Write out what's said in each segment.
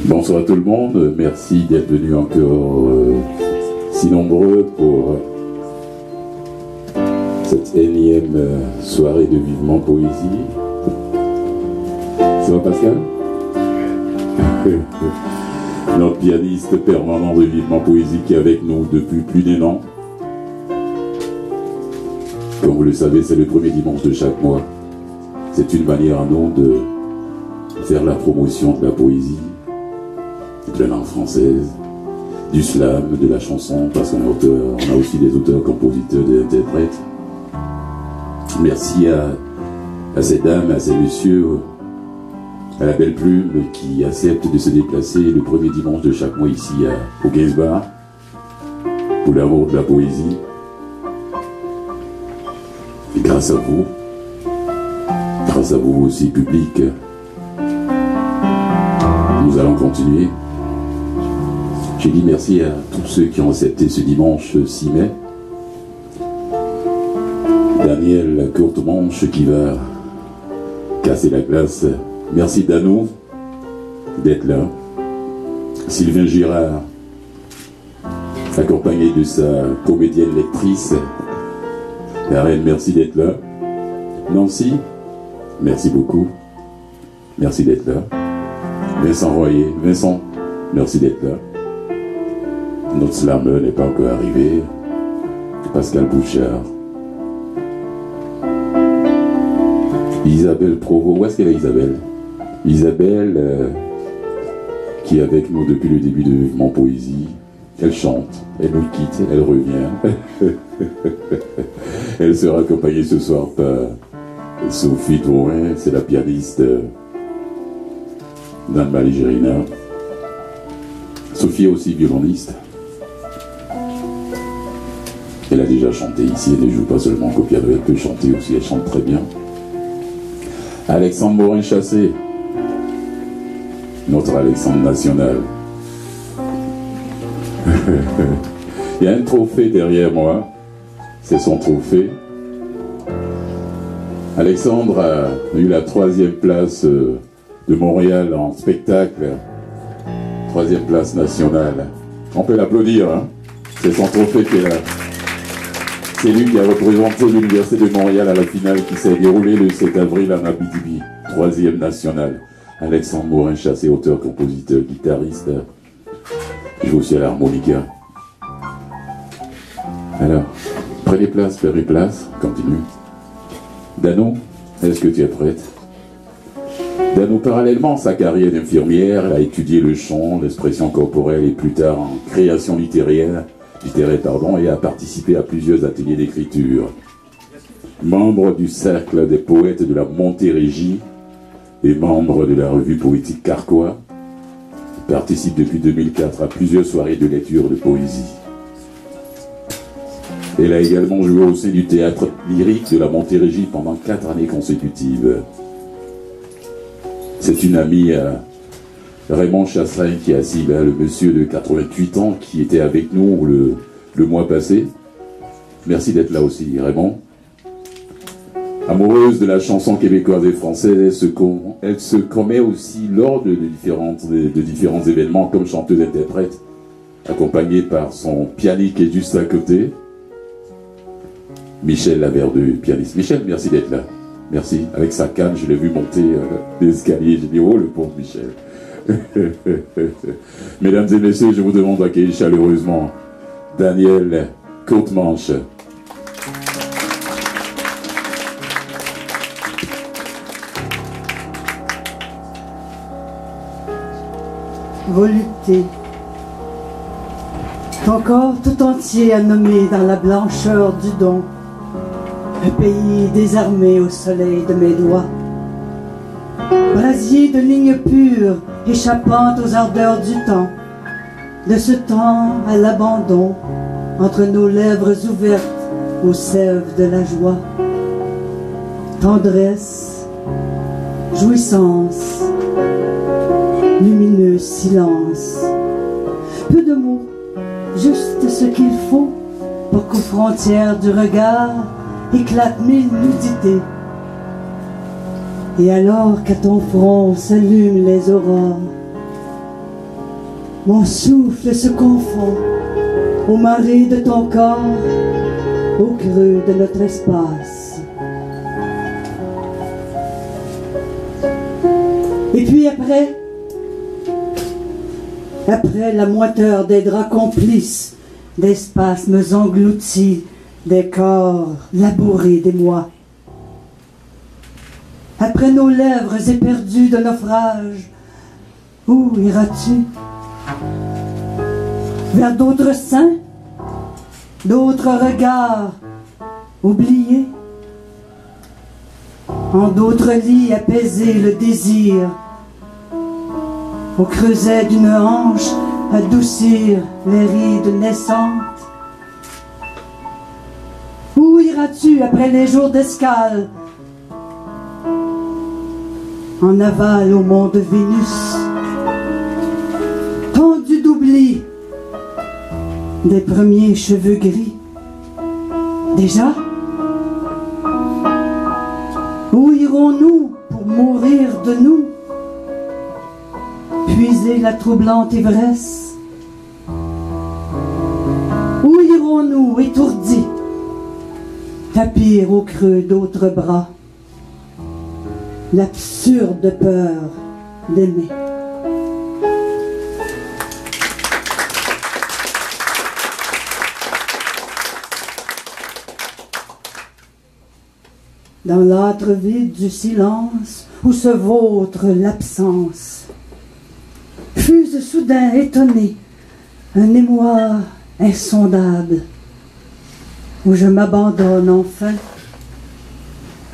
Bonsoir à tout le monde, merci d'être venus encore si nombreux pour cette énième soirée de Vivement Poésie. Ça va Pascal? Notre pianiste permanent de Vivement Poésie qui est avec nous depuis plus d'1 an. Comme vous le savez, c'est le premier dimanche de chaque mois. C'est une manière à nous de faire la promotion de la poésie, de la langue française, du slam, de la chanson, parce qu'on est auteur, on a aussi des auteurs, compositeurs, des interprètes. Merci à ces dames, à ces messieurs, à la belle plume qui acceptent de se déplacer le premier dimanche de chaque mois ici au Gainsbar pour l'amour de la poésie. Et grâce à vous aussi public, nous allons continuer. J'ai dit merci à tous ceux qui ont accepté ce dimanche 6 mai. Daniel Courtemanche qui va casser la glace. Merci Danou d'être là. Sylvain Girard, accompagné de sa comédienne lectrice. La reine, merci d'être là. Nancy, merci beaucoup. Merci d'être là. Vincent Royer, Vincent, merci d'être là. Notre slammer n'est pas encore arrivé. Pascal Bouchard. Isabelle Provost, où est-ce qu'elle est Isabelle? Isabelle, qui est avec nous depuis le début de Vivement Poésie. Elle chante, elle nous quitte, elle revient. Elle sera accompagnée ce soir par Sophie Tourin, c'est la pianiste d'Anne-Marie Gérina. Sophie est aussi violoniste. Elle a déjà chanté ici, elle ne joue pas seulement au piano, elle peut chanter aussi, elle chante très bien. Alexandre Morin-Chassé, notre Alexandre national. Il y a un trophée derrière moi, c'est son trophée. Alexandre a eu la 3e place de Montréal en spectacle, 3e place nationale. On peut l'applaudir, hein? C'est son trophée qui est là. C'est lui qui a représenté l'Université de Montréal à la finale qui s'est déroulée le 7 avril à Abitibi, 3e nationale. Alexandre Morin-Chassé, auteur, compositeur, guitariste, joue aussi à l'harmonica. Alors, prenez place, prenez place, continue. Dano, est-ce que tu es prête? Dano, parallèlement à sa carrière d'infirmière, elle a étudié le chant, l'expression corporelle et plus tard en création littéraire, et a participé à plusieurs ateliers d'écriture. Membre du Cercle des poètes de la Montérégie et membre de la revue poétique Carquois, participe depuis 2004 à plusieurs soirées de lecture de poésie. Elle a également joué au sein du théâtre lyrique de la Montérégie pendant 4 années consécutives. C'est une amie à Raymond Chassain qui est assis là, le monsieur de 88 ans qui était avec nous le mois passé. Merci d'être là aussi, Raymond. Amoureuse de la chanson québécoise et française, elle se commet aussi lors de différents événements comme chanteuse-interprète, accompagnée par son pianiste qui est juste à côté. Michel Laverdeux, pianiste. Michel, merci d'être là. Merci. Avec sa canne, je l'ai vu monter l'escalier. J'ai dit, oh, le pauvre Michel. Mesdames et messieurs, je vous demande d'accueillir chaleureusement Daniel Courtemanche. Volupté. Ton corps tout entier à nommer dans la blancheur du don, un pays désarmé au soleil de mes doigts. Brasier de lignes pures échappant aux ardeurs du temps, de ce temps à l'abandon, entre nos lèvres ouvertes aux sèves de la joie. Tendresse, jouissance, lumineux silence. Peu de mots, juste ce qu'il faut pour qu'aux frontières du regard éclatent 1000 nudités. Et alors qu'à ton front s'allument les aurores, Mon souffle se confond aux marées de ton corps, au creux de notre espace. Et puis après la moiteur des draps complices, des spasmes engloutis, des corps labourés des mois. Après nos lèvres éperdues de naufrage, où iras-tu? Vers d'autres seins, d'autres regards oubliés, en d'autres lits apaiser le désir, au creuset d'une hanche adoucir les rides naissantes. Où iras-tu après les jours d'escale? En aval au monde Vénus, tendu d'oubli des premiers cheveux gris. Déjà? Où irons-nous pour mourir de nous? Puiser la troublante ivresse? Où irons-nous étourdis, tapir au creux d'autres bras l'absurde peur d'aimer? Dans l'âtre vide du silence où se vautre l'absence, fuse soudain étonné un émoi insondable, où je m'abandonne enfin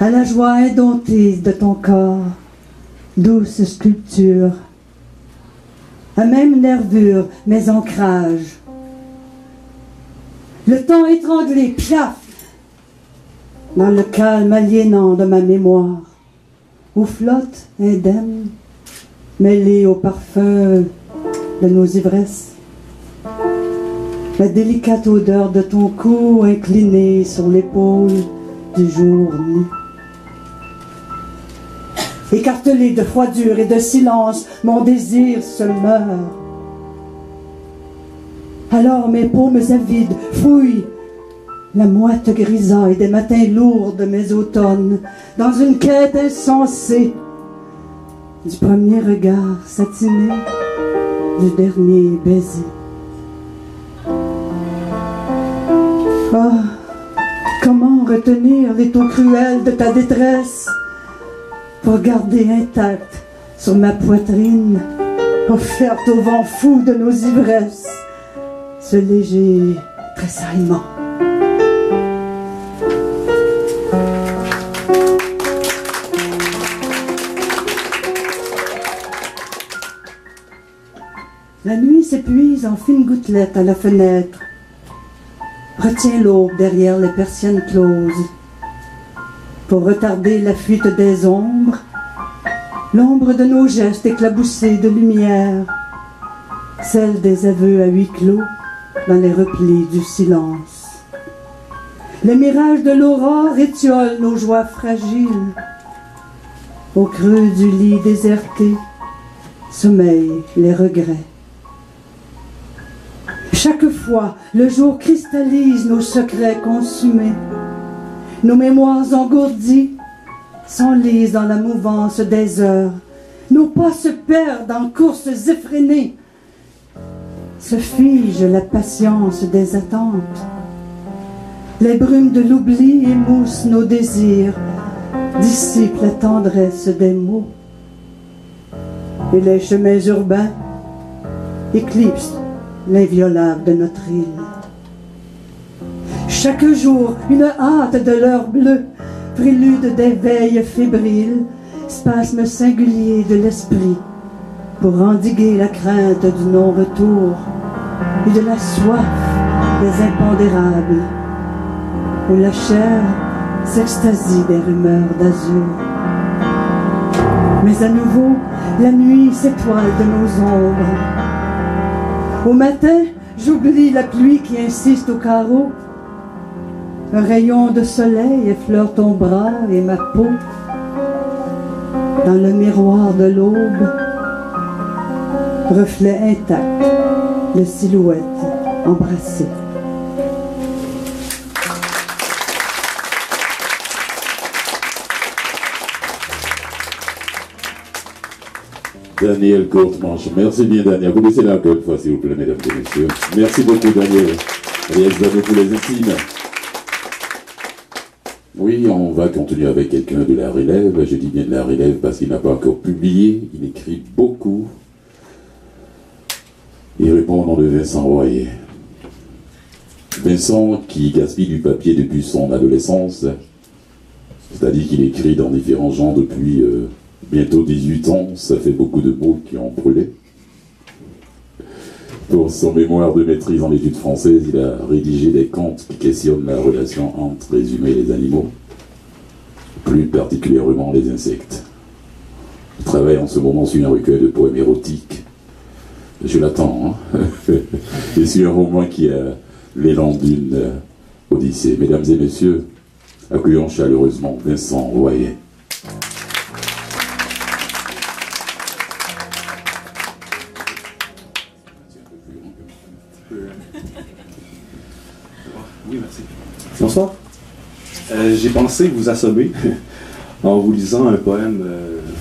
à la joie indomptée de ton corps, douce sculpture, à même nervure, mes ancrages. Le temps étranglé, piaf, dans le calme aliénant de ma mémoire, où flotte indemne, mêlée au parfum de nos ivresses, la délicate odeur de ton cou incliné sur l'épaule du jour nu. Écartelé de froidure et de silence, mon désir se meurt. Alors mes paumes avides fouillent la moite grisaille des matins lourds de mes automnes, dans une quête insensée du premier regard satiné, du dernier baiser. Ah, comment retenir les taux cruels de ta détresse pour garder intacte sur ma poitrine, offerte au vent fou de nos ivresses, ce léger tressaillement. La nuit s'épuise en fines gouttelettes à la fenêtre, retient l'aube derrière les persiennes closes, pour retarder la fuite des ombres, l'ombre de nos gestes éclaboussés de lumière, celle des aveux à huis clos dans les replis du silence. Les mirages de l'aurore étiolent nos joies fragiles. Au creux du lit déserté sommeillent les regrets. Chaque fois, le jour cristallise nos secrets consumés. Nos mémoires engourdies s'enlisent dans la mouvance des heures. Nos pas se perdent en courses effrénées. Se fige la patience des attentes. Les brumes de l'oubli émoussent nos désirs, dissipent la tendresse des mots. Et les chemins urbains éclipsent l'inviolable de notre île. Chaque jour, une hâte de l'heure bleue, prélude des veilles fébriles, spasme singulier de l'esprit, pour endiguer la crainte du non-retour et de la soif des impondérables, où la chair s'extasie des rumeurs d'azur. Mais à nouveau, la nuit s'étoile de nos ombres. Au matin, j'oublie la pluie qui insiste au carreau. Un rayon de soleil effleure ton bras et ma peau. Dans le miroir de l'aube, reflet intact les silhouettes embrassées. Daniel Courtemanche. Merci bien, Daniel. Vous laissez là encore une fois, s'il vous plaît, mesdames et messieurs. Merci beaucoup, Daniel. Alias Dano pour les intimes. Oui, on va continuer avec quelqu'un de la relève. Je dis bien de la relève parce qu'il n'a pas encore publié. Il écrit beaucoup. Il répond au nom de Vincent Royer. Vincent qui gaspille du papier depuis son adolescence. C'est-à-dire qu'il écrit dans différents genres depuis bientôt 18 ans. Ça fait beaucoup de mots qui ont brûlé. Pour son mémoire de maîtrise en études françaises, il a rédigé des contes qui questionnent la relation entre les humains et les animaux, plus particulièrement les insectes. Il travaille en ce moment sur un recueil de poèmes érotiques. Je l'attends, hein. Et sur un roman qui a l'élan d'une odyssée. Mesdames et messieurs, accueillons chaleureusement Vincent Royer. Oui, merci. Bonsoir. J'ai pensé vous assommer en vous lisant un poème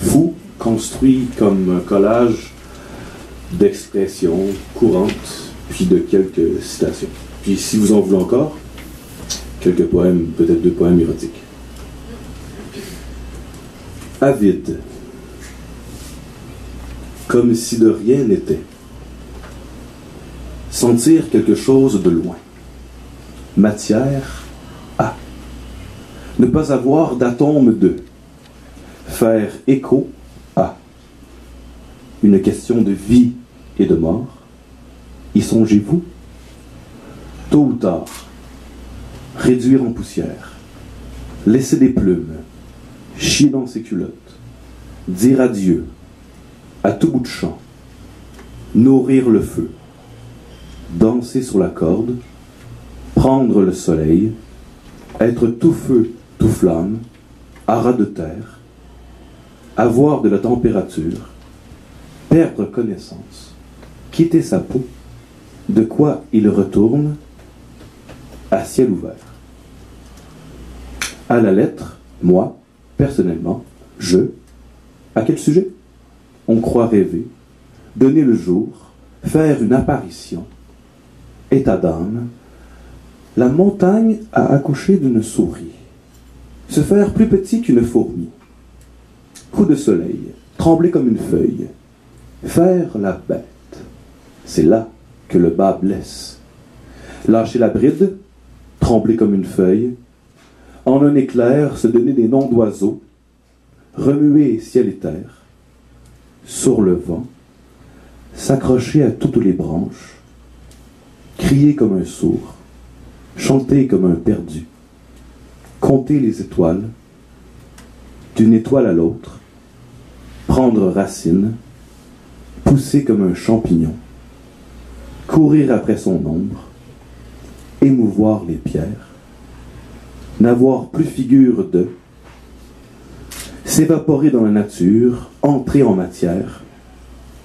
fou, construit comme un collage d'expressions courantes, puis de quelques citations. Puis si vous en voulez encore, quelques poèmes, peut-être 2 poèmes érotiques. Avide, comme si de rien n'était. Sentir quelque chose de loin. Matière A. Ne pas avoir d'atome de. Faire écho à. Une question de vie et de mort. Y songez-vous? Tôt ou tard, réduire en poussière, laisser des plumes, chier dans ses culottes, dire adieu, à tout bout de champ, nourrir le feu, danser sur la corde, prendre le soleil, être tout feu, tout flamme, à ras de terre, avoir de la température, perdre connaissance, quitter sa peau, de quoi il retourne à ciel ouvert. À la lettre, moi, personnellement, à quel sujet? On croit rêver, donner le jour, faire une apparition, état d'âme. La montagne a accouché d'une souris, se faire plus petit qu'une fourmi. Coup de soleil, trembler comme une feuille, faire la bête. C'est là que le bas blesse. Lâcher la bride, trembler comme une feuille, en un éclair se donner des noms d'oiseaux, remuer ciel et terre, sur le vent, s'accrocher à toutes les branches, crier comme un sourd, chanter comme un perdu, compter les étoiles, d'une étoile à l'autre, prendre racine, pousser comme un champignon, courir après son ombre, émouvoir les pierres, n'avoir plus figure de, s'évaporer dans la nature, entrer en matière,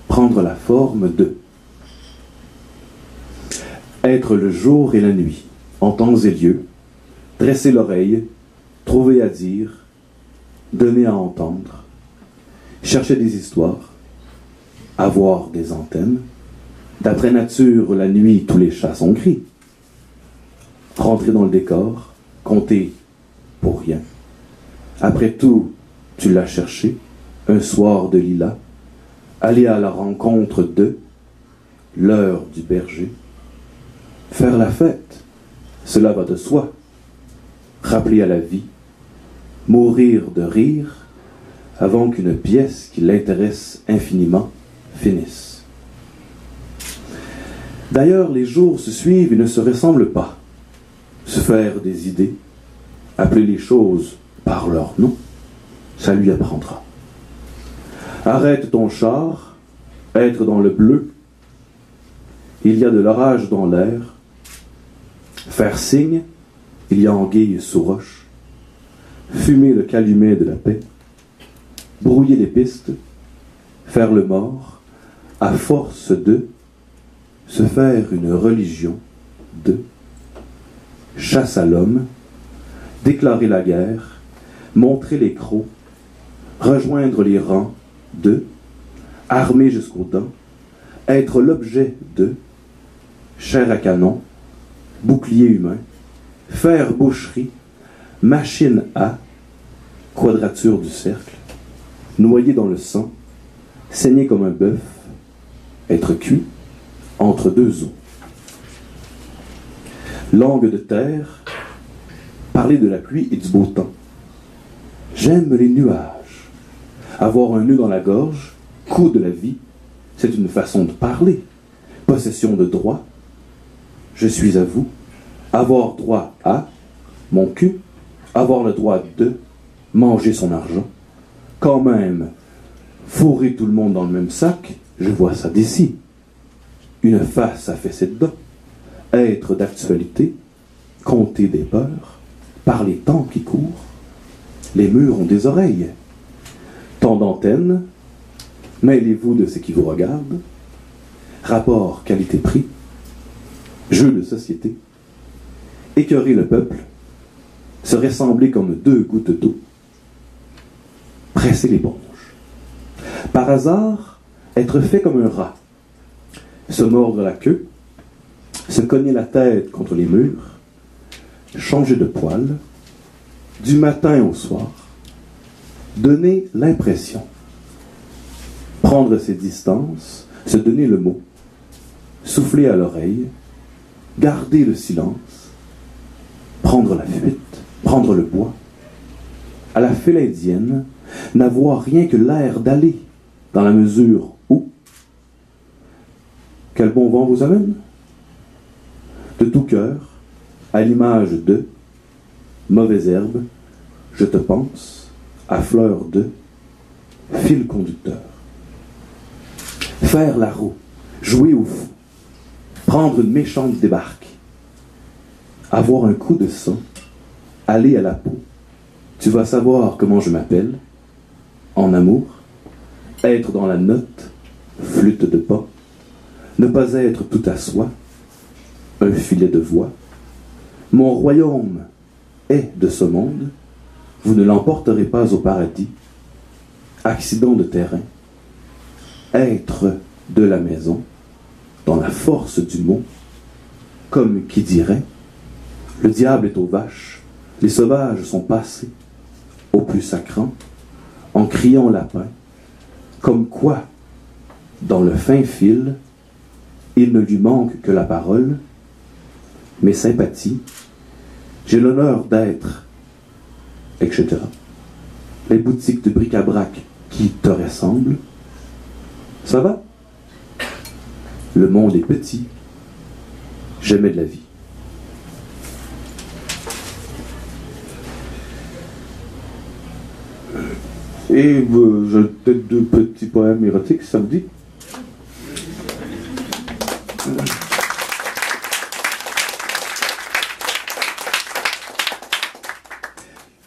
prendre la forme de, être le jour et la nuit, en temps et lieu, dresser l'oreille, trouver à dire, donner à entendre, chercher des histoires, avoir des antennes, d'après nature, la nuit, tous les chats sont gris, rentrer dans le décor, compter pour rien. Après tout, tu l'as cherché, un soir de lilas, aller à la rencontre de l'heure du berger, faire la fête, cela va de soi, rappeler à la vie, mourir de rire avant qu'une pièce qui l'intéresse infiniment finisse. D'ailleurs, les jours se suivent et ne se ressemblent pas. Se faire des idées, appeler les choses par leur nom, ça lui apprendra. Arrête ton char, être dans le bleu. Il y a de l'orage dans l'air. Faire signe, il y a anguille sous roche. Fumer le calumet de la paix. Brouiller les pistes. Faire le mort, à force de se faire une religion de chasse à l'homme, déclarer la guerre, montrer les crocs, rejoindre les rangs de, armé jusqu'aux dents, être l'objet de, chair à canon, bouclier humain, faire boucherie, machine à, quadrature du cercle, noyé dans le sang, saigner comme un bœuf, être cuit entre deux eaux. Langue de terre, parler de la pluie et du beau temps. J'aime les nuages. Avoir un nœud dans la gorge, coup de la vie, c'est une façon de parler. Possession de droit. Je suis à vous. Avoir droit à mon cul. Avoir le droit de manger son argent. Quand même, fourrer tout le monde dans le même sac, je vois ça d'ici. Une face à fesser dedans. Être d'actualité, compter des peurs, par les temps qui courent. Les murs ont des oreilles. Temps d'antenne, mêlez-vous de ce qui vous regarde. Rapport qualité-prix, jeu de société. Écœurer le peuple, se ressembler comme deux gouttes d'eau. Presser l'éponge. Par hasard, être fait comme un rat. Se mordre la queue, se cogner la tête contre les murs, changer de poil, du matin au soir, donner l'impression, prendre ses distances, se donner le mot, souffler à l'oreille, garder le silence, prendre la fuite, prendre le bois, à la file indienne, n'avoir rien que l'air d'aller, dans la mesure où quel bon vent vous amène? De tout cœur, à l'image de mauvaise herbe, je te pense, à fleur de fil conducteur. Faire la roue, jouer au fou, prendre une méchante débarque, avoir un coup de sang, aller à la peau. Tu vas savoir comment je m'appelle, en amour, être dans la note, flûte de pas, ne pas être tout à soi, un filet de voix. Mon royaume est de ce monde, vous ne l'emporterez pas au paradis. Accident de terrain, être de la maison, dans la force du mot, comme qui dirait, le diable est aux vaches, les sauvages sont passés, au plus sacrant, en criant lapin, comme quoi, dans le fin fil, il ne lui manque que la parole, mes sympathies, j'ai l'honneur d'être, etc. Les boutiques de bric-à-brac qui te ressemblent, ça va? Le monde est petit, j'aimais de la vie. Et j'ai peut-être deux petits poèmes érotiques, ça me dit?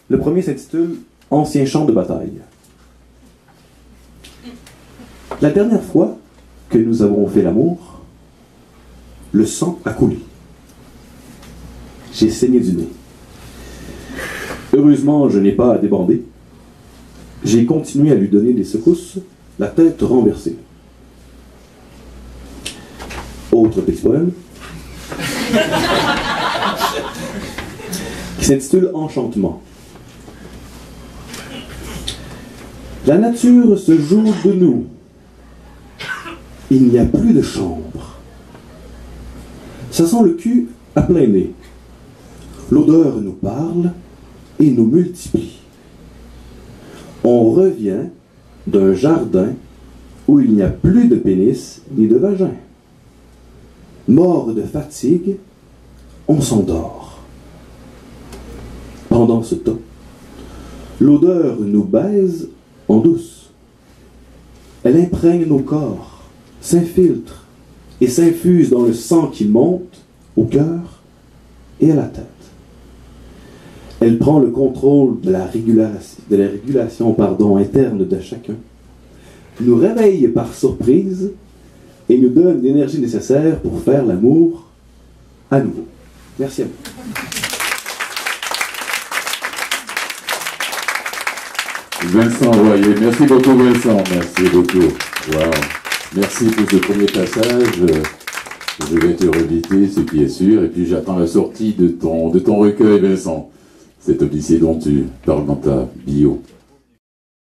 Le premier s'intitule « Ancien champ de bataille ». La dernière fois que nous avons fait l'amour, le sang a coulé. J'ai saigné du nez. Heureusement, je n'ai pas à débander. J'ai continué à lui donner des secousses, la tête renversée. Autre petit poème qui s'intitule « Enchantement ». La nature se joue de nous. Il n'y a plus de chambre. Ça sent le cul à plein nez. L'odeur nous parle et nous multiplie. On revient d'un jardin où il n'y a plus de pénis ni de vagin. Mort de fatigue, on s'endort. Pendant ce temps, l'odeur nous baise en douce. Elle imprègne nos corps, s'infiltre et s'infuse dans le sang qui monte au cœur et à la tête. Elle prend le contrôle de la régulation interne de chacun, nous réveille par surprise et nous donne l'énergie nécessaire pour faire l'amour à nouveau. Merci à vous. Vincent Royer, merci beaucoup Vincent, merci beaucoup. Wow. Merci pour ce premier passage. Je vais te rediter ce qui est sûr, et puis j'attends la sortie de ton recueil Vincent, cet Odyssée dont tu parles dans ta bio.